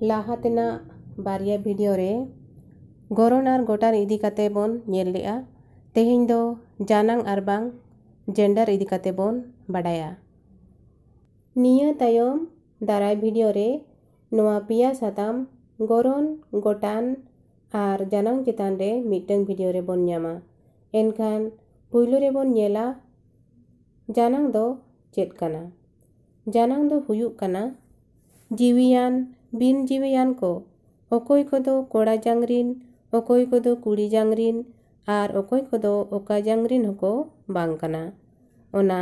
लाहा तेना बारिया वीडियो रे गरन और गोटान इदी काते बोन नेल लेआ। तेहेñ दो जानांग और बांग जेंडर इदी काते बोन बाडाया। निया तायम दाराय वीडियो रे नोआ पिया साताम गरन गोटान और जानांग चितान रे मिटंग वीडियो रे बोन न्यामा। एनखान पुइलो रे बोन नेला जानांग दो चेद काना। जानांग दो हुयुग काना जीवियान बिन जीवियान को ओकोय कोदो कोड़ा जांगरिन ओकोय कोदो कुड़ी जांगरिन और ओकोय कोदो ओका जांगरिन होको बांग काना। ओना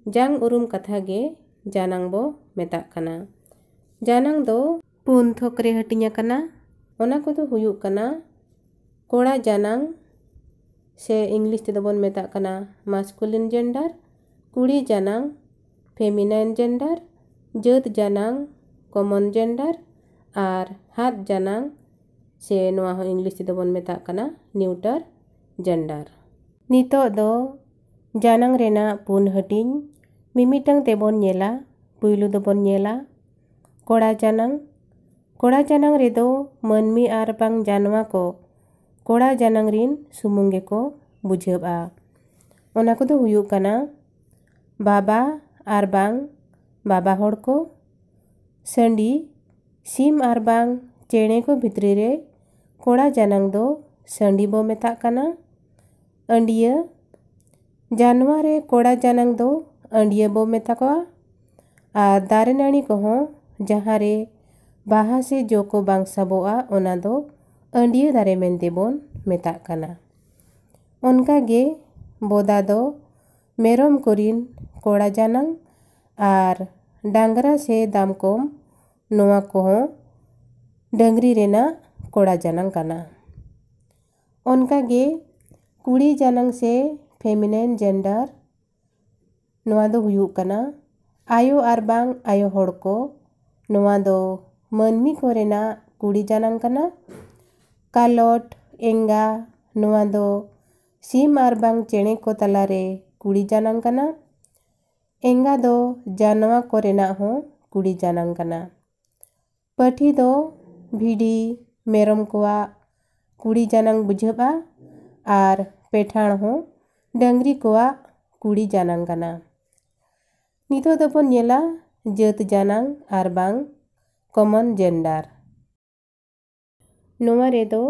जांग उरुम कथा गे जानांग बो मेताक काना। जानांग दो पुन थोक रे हटिnya काना। ओना कोदो हुयुग काना कोड़ा जानांग से इंग्लिश ते बोन मेताक काना मास्कुलिन जेंडर, कुड़ी जानांग फेमिनाइन जेंडर, जत जानांग कॉमन जेंडर और हाथ जानांग से नोआ हो इंग्लिश ते बोन मेताक काना न्यूटर जेंडर। नितो दो जानांग रेना पुन हटिñ मिमिटंग ते बोन नेला। पुइलु दो बोन नेला कोड़ा जानांग। कोड़ा जानांग रे दो मनमी आर बांग जानवा को कोड़ा जानांग रिन सुमुंगे को बुझेबा। ओना को दो हुयुग काना बाबा आर बांग बाबा होड़ को संडी सीम आर बांग चेणे को भितरी रे कोड़ा जानांग दो संडी बो मेताक काना। अंडिया जानवर रे कोड़ा जानांग दो अंडिया बो मेताकवा। आर दारे नाणी को हों जहाँ रे बाहा से जो को बांग साबोआ ओना दो अंडिया दारे मेनते बोन मेताक काना। उनका गे बोदा दो मेरम कोरिन कोड़ा जानांग आर डांगरा से दाम कोम नोआ को हों डंगरी रेना कोड़ा जानांग काना। उनका गे कुड़ी जानांग से फेमिनाइन जेंडर नोआ दो हुयुग काना आयो आर बांग आयो होड़ को नोआ दो मनमी को रेना कुड़ी जानांग काना। कालोट एंगा नोआ दो सीम आर बांग चेणे को तलारे कुड़ी जानांग काना। एंगा दो जानवा को रेना हो कुड़ी जानांग काना। पठी दो भिडी मेरम कोआ कुड़ी जानांग बुझेबा आर पेठाण हो डंगरी कोआ कुड़ी जानांग काना। नितो दो बोन नेला जत जानांग आर बांग कॉमन जेंडर। नोआ रे दो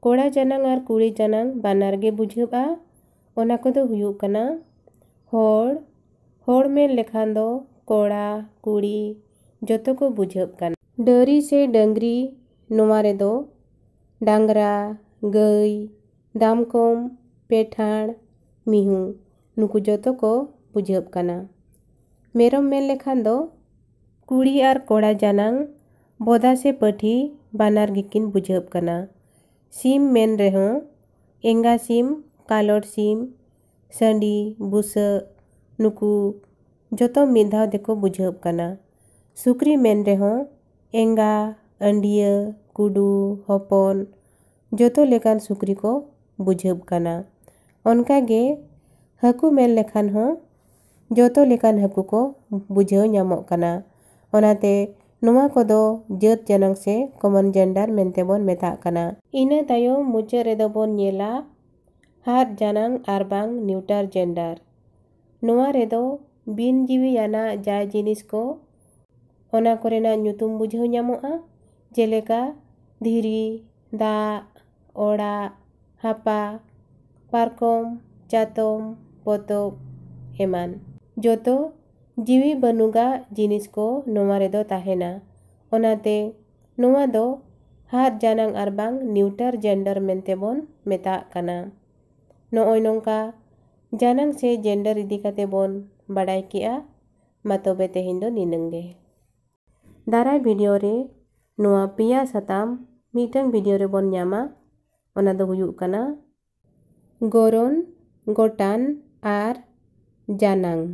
कोड़ा जानांग आर कुड़ी जानांग बानार गे बुझेबा। ओना को दो हुयुग काना होड़ मेन लेखान दो कोड़ा कुड़ी जतो को बुझेब काना। डरी से डंगरी नोआ रे दो डांगरा गई दामकोम पेठाण मिहू नुकु जतो को बुझेब काना। मेरम मेन लेखान दो कुड़ी आर कोड़ा जानांग बोदा से पठी बानार गिकिन बुझेब काना। सीम मेन रेहो एंगा सीम कालोट सीम संडी बुसा नुकु जतो मिधाव देखो बुझेब काना। सुक्री मेन रेहो एंगा अंडिया कुडू हपन जतो लेकान सुक्री को बुझेब काना। उनका गे हकु मेन लेखान हो जतो लेकान हकु को बुझेव न्यामोग काना। ओनाते नोआ को दो जत जानांग से कॉमन जेंडर मेनते बोन मेताक काना। इना तायो मुचा रे दो बोन नेला हाथ जानांग आर बांग न्यूटर जेंडर। नोआ रे दो बिन जीवी याना जाय जिनिस को ओना कोरेना ᱧᱩᱛᱩᱢ बुझेव ᱧᱟᱢᱚᱜᱼᱟ जेलेका धीरी दा ओड़ा हापा पारकम चातम पोतोब एमान जतो जीवी बनुगा जिनिस को नोआ रे दो ताहेना। ओनाते नोआ दो हाथ जानांग आर बांग न्यूटर जेंडर मेनते बोन मेताक काना। नोय नोंका जानांग से जेंडर इदी काते बोन बाडाय किया मा तोबे तेहेñ दो निनंगे। दाराय वीडियो रे नोआ पिया साताम मिटंग वीडियो रे बोन न्यामा। ओना दो हुयुग काना गरन गोटान आर जानांग।